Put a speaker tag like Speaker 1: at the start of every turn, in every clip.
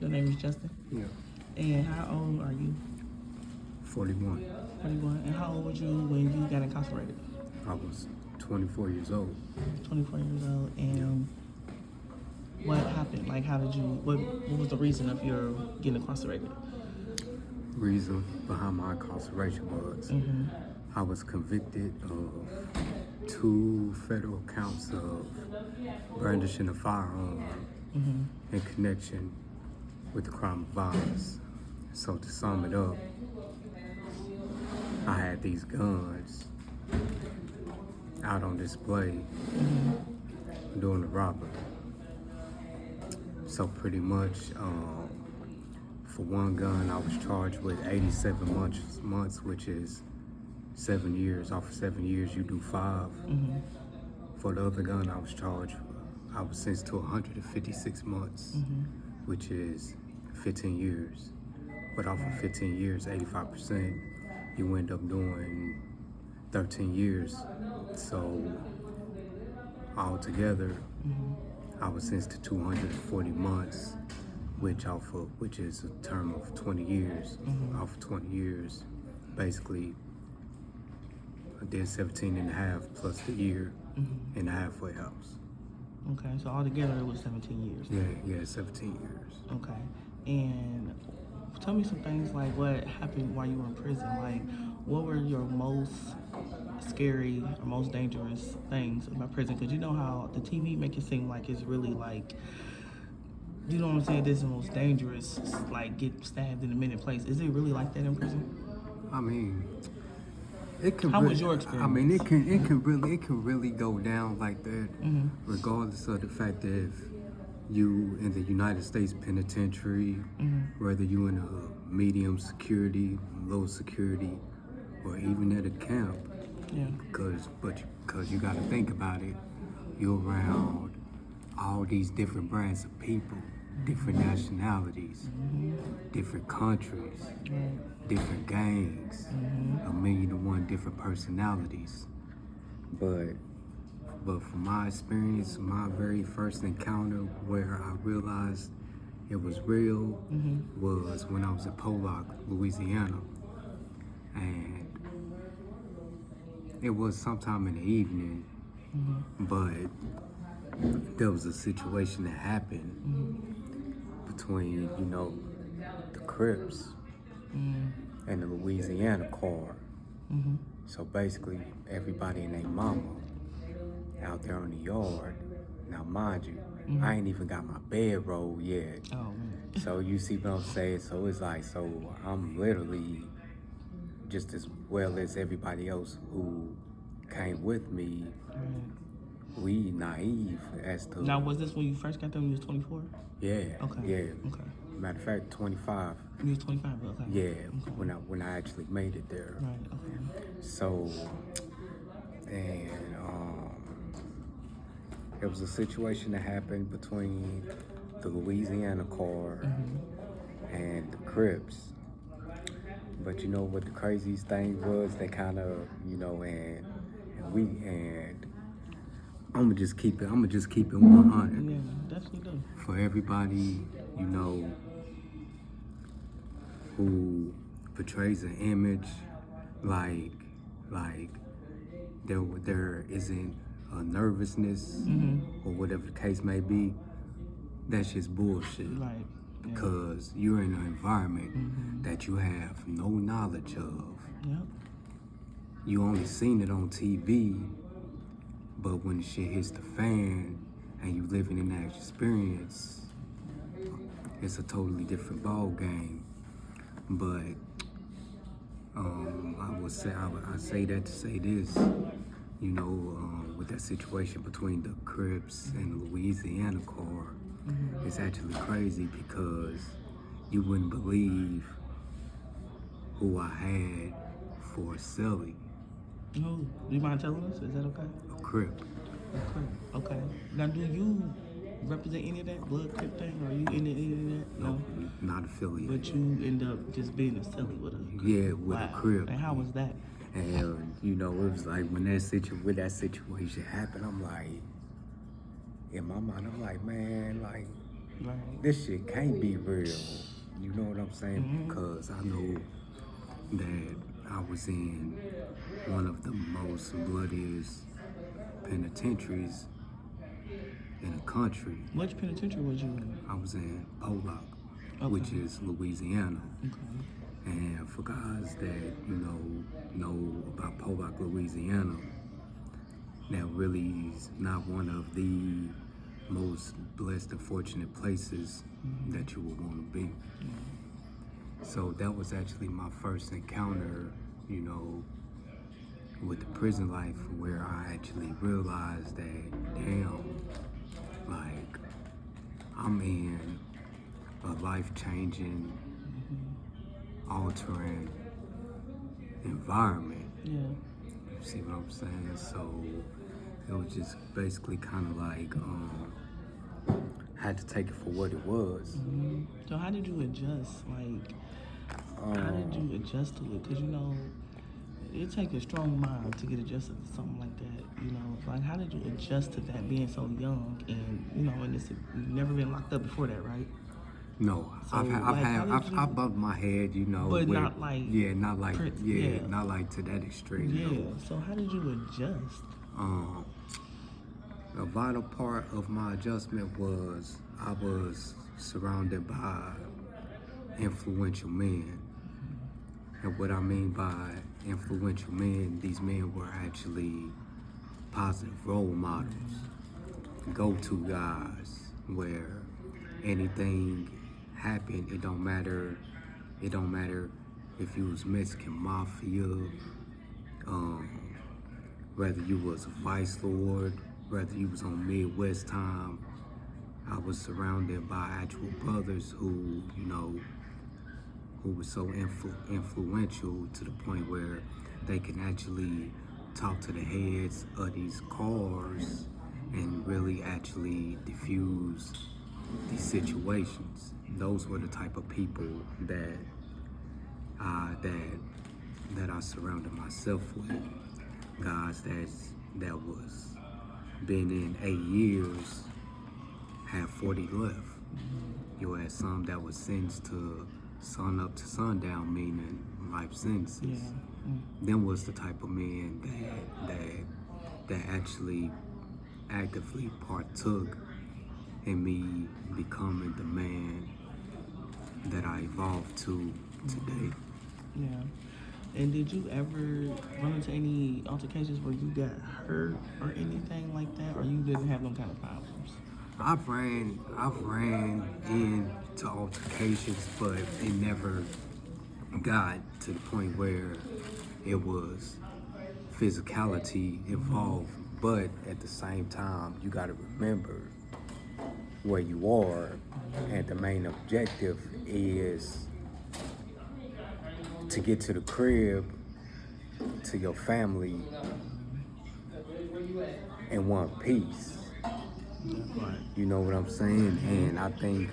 Speaker 1: Your name is Justin?
Speaker 2: Yeah.
Speaker 1: And how old are you?
Speaker 2: 41.
Speaker 1: 41. And how old were you when you got incarcerated?
Speaker 2: I was 24 years old.
Speaker 1: 24 years old. And what happened? Like, what was the reason of your getting incarcerated?
Speaker 2: Reason behind my incarceration was I was convicted of 2 federal counts of brandishing a firearm in connection with the crime of violence. So to sum it up, I had these guns out on display during the robbery. So pretty much, for one gun, I was charged with 87 months, which is 7 years. Off of 7 years, you do 5. For the other gun, I was sentenced to 156 months, which is 15 years. But off of 15 years, 85%, you end up doing 13 years. So altogether, I was sentenced to 240 months, which is a term of 20 years. Off of 20 years, basically, I did 17 and a half plus the year in the halfway house.
Speaker 1: Okay, so altogether it was 17 years.
Speaker 2: Yeah, 17 years.
Speaker 1: Okay, and tell me some things like what happened while you were in prison. Like, what were your most scary or most dangerous things about prison? Because you know how the TV make it seem like it's really like, you know what I'm saying, this is the most dangerous, like get stabbed in a minute place. Is it really like that in prison?
Speaker 2: I mean, it can.
Speaker 1: How was your experience?
Speaker 2: I mean, it can really go down like that, regardless of the fact that if you in the United States penitentiary, whether you in a medium security, low security, or even at a camp.
Speaker 1: Yeah.
Speaker 2: Because you got to think about it, you're around all these different brands of people, different nationalities, different countries, different gangs, 1,000,001 different personalities. But from my experience, my very first encounter where I realized it was real was when I was in Pollock, Louisiana. And it was sometime in the evening, but there was a situation that happened between, the Crips and the Louisiana car. So basically, everybody and their mama out there on the yard. Now, mind you, I ain't even got my bedroll yet.
Speaker 1: Oh, man.
Speaker 2: So you see what I'm saying? So it's like, I'm literally just as well as everybody else who came with me. We naive as to.
Speaker 1: Now, was this when you first got there when you was 24?
Speaker 2: Yeah.
Speaker 1: Okay.
Speaker 2: Yeah.
Speaker 1: Okay.
Speaker 2: Matter of fact, 25.
Speaker 1: You was 25, okay.
Speaker 2: Yeah.
Speaker 1: Okay.
Speaker 2: When I actually made it there.
Speaker 1: Right. Okay.
Speaker 2: So, and there was a situation that happened between the Louisiana car and the Crips. But you know what the craziest thing was? They kind of, and I'm gonna just keep it 100.
Speaker 1: Yeah, definitely do.
Speaker 2: For everybody, who portrays an image like there isn't a nervousness or whatever the case may be, that's just bullshit.
Speaker 1: Right.
Speaker 2: Because you're in an environment that you have no knowledge of.
Speaker 1: Yep.
Speaker 2: You only seen it on TV, but when the shit hits the fan and you living in that experience, it's a totally different ball game. But I say that to say this, with that situation between the Crips and the Louisiana car, it's actually crazy because you wouldn't believe who I had for a cellie.
Speaker 1: No, do you mind telling us? Is that okay?
Speaker 2: A Crip.
Speaker 1: Okay. Now, do you represent any of that blood Crip thing? Are you in any of that?
Speaker 2: No, not affiliated.
Speaker 1: But you end up just being a silly with a Crip.
Speaker 2: Yeah, with a Crip.
Speaker 1: And how was that?
Speaker 2: And it was like when that situation happened, I'm like, in my mind, I'm like, man, like
Speaker 1: Right.
Speaker 2: this shit can't be real. You know what I'm saying? Because I know that I was in one of the most bloodiest penitentiaries in the country.
Speaker 1: Which penitentiary was you in?
Speaker 2: I was in Pollock,
Speaker 1: Okay.
Speaker 2: which is Louisiana.
Speaker 1: Okay.
Speaker 2: And for guys that, know about Pollock, Louisiana, that really is not one of the most blessed and fortunate places that you would want to be. So that was actually my first encounter, with the prison life, where I actually realized that, damn, like, I'm in a life-changing, altering environment.
Speaker 1: Yeah.
Speaker 2: You see what I'm saying? So it was just basically kind of like, had to take it for what it was.
Speaker 1: So how did you adjust? Like, how did you adjust to it? Because, it takes a strong mind to get adjusted to something like that, Like, how did you adjust to that being so young and, and you've never been locked up before that, right?
Speaker 2: No,
Speaker 1: So,
Speaker 2: I've bumped my head,
Speaker 1: But not like,
Speaker 2: not like,
Speaker 1: yeah.
Speaker 2: not like to that extreme.
Speaker 1: Yeah.
Speaker 2: No.
Speaker 1: So how did you adjust?
Speaker 2: A vital part of my adjustment was I was surrounded by influential men. And what I mean by influential men, these men were actually positive role models, go-to guys, where anything happened, it don't matter if you was Mexican mafia, whether you was a vice lord, whether you was on Midwest time. I was surrounded by actual brothers who were so influential to the point where they can actually talk to the heads of these cars and really actually diffuse these situations. Those were the type of people that I surrounded myself with. Guys that was been in 8 years, had 40 left. You had some that was sentenced to sun up to sundown, meaning life sentences.
Speaker 1: Yeah.
Speaker 2: Them was the type of men that actually actively partook in me becoming the man that I evolved to today.
Speaker 1: Yeah. And did you ever run into any altercations where you got hurt or anything like that, or you didn't have no kind of problems?
Speaker 2: I've ran into altercations, but it never got to the point where it was physicality involved. But at the same time, you got to remember where you are, and the main objective is to get to the crib, to your family in one piece.
Speaker 1: Right.
Speaker 2: You know what I'm saying? And I think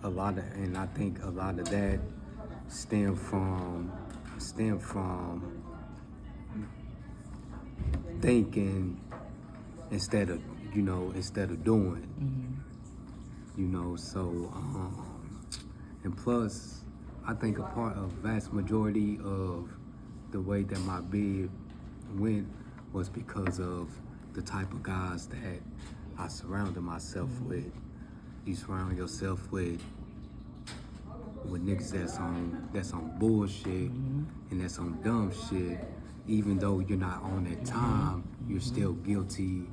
Speaker 2: a lot of that stem from thinking instead of doing. And plus, I think a vast majority of the way that my bid went was because of the type of guys that I surrounded myself with. You surround yourself with niggas that's on bullshit and that's on dumb shit. Even though you're not on that time, you're still guilty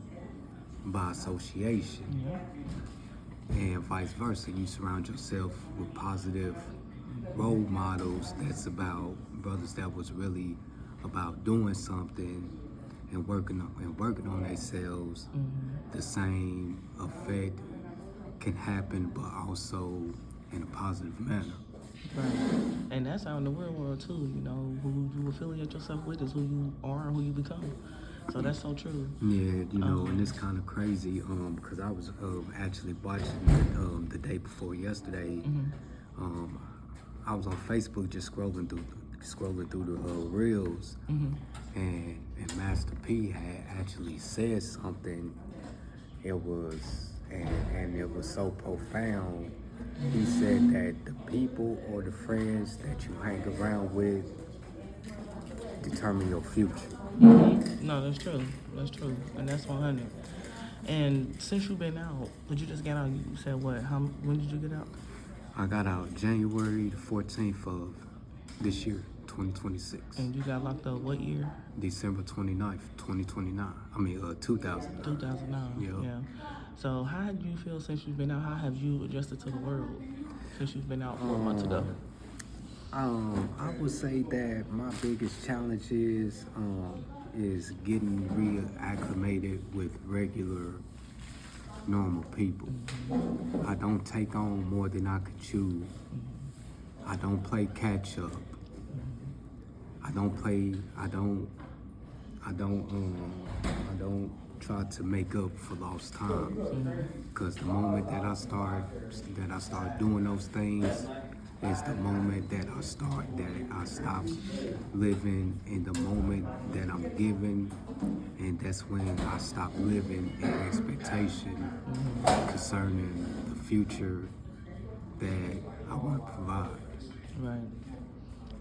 Speaker 2: by association. And vice versa, you surround yourself with positive role models that's about brothers that was really about doing something and working on themselves. The same effect can happen, but also in a positive manner.
Speaker 1: Right. And that's out in the real world too, who you affiliate yourself with is who you are and who you become. So that's so true.
Speaker 2: Yeah, and it's kind of crazy because I was actually watching the day before yesterday. I was on Facebook just scrolling through the reels, and Master P had actually said something. It was and it was so profound. He said that the people or the friends that you hang around with determine your future.
Speaker 1: No, that's true. That's true, and that's 100. And since you've been out, did you just get out? You said what? When did you get out?
Speaker 2: I got out January the 14th of this year, 2026.
Speaker 1: And you got locked up what year?
Speaker 2: December 29th, 2029. 2009.
Speaker 1: 2009. Yeah. So how do you feel since you've been out? How have you adjusted to the world since you've been out 4 months ago?
Speaker 2: I would say that my biggest challenge is getting reacclimated with regular, normal people. I don't take on more than I could chew. I don't play catch up. I don't try to make up for lost time. Because the moment that I start doing those things is the moment that I stop living in the moment that I'm given, and that's when I stop living in expectation concerning the future that I want to provide.
Speaker 1: Right.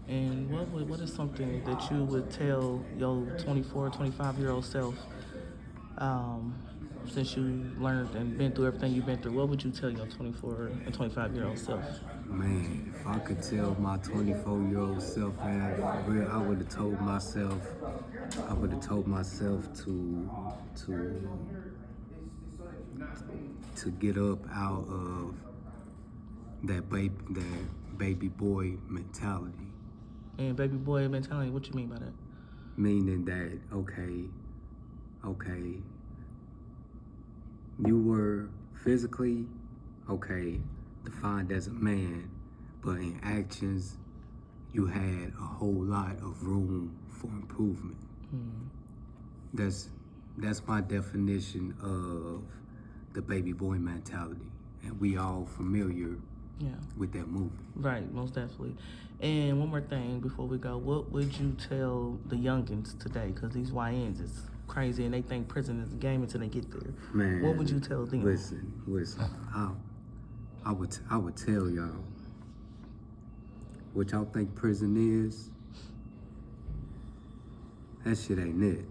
Speaker 1: And what is something that you would tell your 24, 25-year-old self, since you learned and been through everything you've been through? What would you tell your 24 and 25-year-old self?
Speaker 2: Man, if I could tell my 24-year-old self, man, for real, I would have told myself to get up out of that baby boy mentality.
Speaker 1: And baby boy mentality, what you mean by that?
Speaker 2: Meaning that, okay, you were physically, defined as a man, but in actions, you had a whole lot of room for improvement. That's my definition of the baby boy mentality, and we all familiar with that movie.
Speaker 1: Right, most definitely. And one more thing before we go, what would you tell the youngins today? Because these YNs is crazy and they think prison is a game until they get there.
Speaker 2: Man,
Speaker 1: what would you tell them?
Speaker 2: Listen. I would tell y'all what y'all think prison is. That shit ain't it.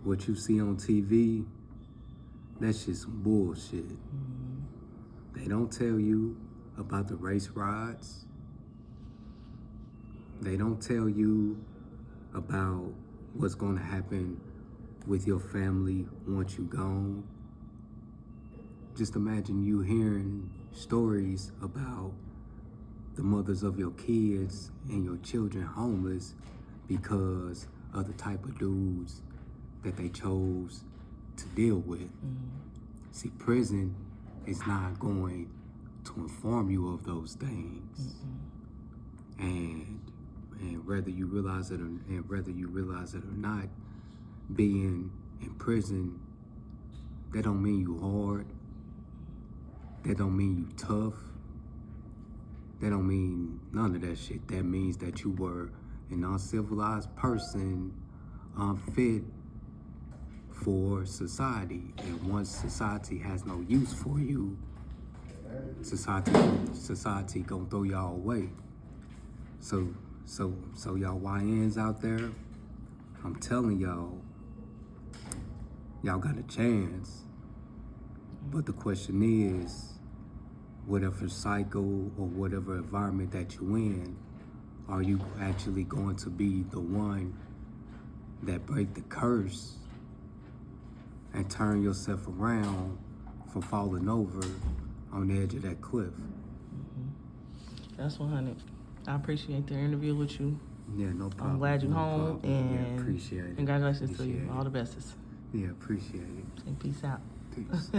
Speaker 2: What you see on TV, that shit's some bullshit. They don't tell you about the race riots. They don't tell you about what's going to happen with your family once you're gone. Just imagine you hearing stories about the mothers of your kids and your children homeless because of the type of dudes that they chose to deal with. See, prison is not going to inform you of those things. And whether you realize it or not, being in prison, that don't mean you hard. That don't mean you tough. That don't mean none of that shit. That means that you were an uncivilized person, unfit for society. And once society has no use for you, society gonna throw y'all away. So y'all YNs out there, I'm telling y'all got a chance. But the question is, whatever cycle or whatever environment that you're in, are you actually going to be the one that break the curse and turn yourself around from falling over on the edge of that cliff?
Speaker 1: That's 100. I appreciate the interview with you.
Speaker 2: Yeah, no problem.
Speaker 1: I'm glad you're home, and
Speaker 2: yeah, appreciate it.
Speaker 1: Congratulations to you. All the bestest.
Speaker 2: Yeah, appreciate it.
Speaker 1: And peace out.
Speaker 2: Peace.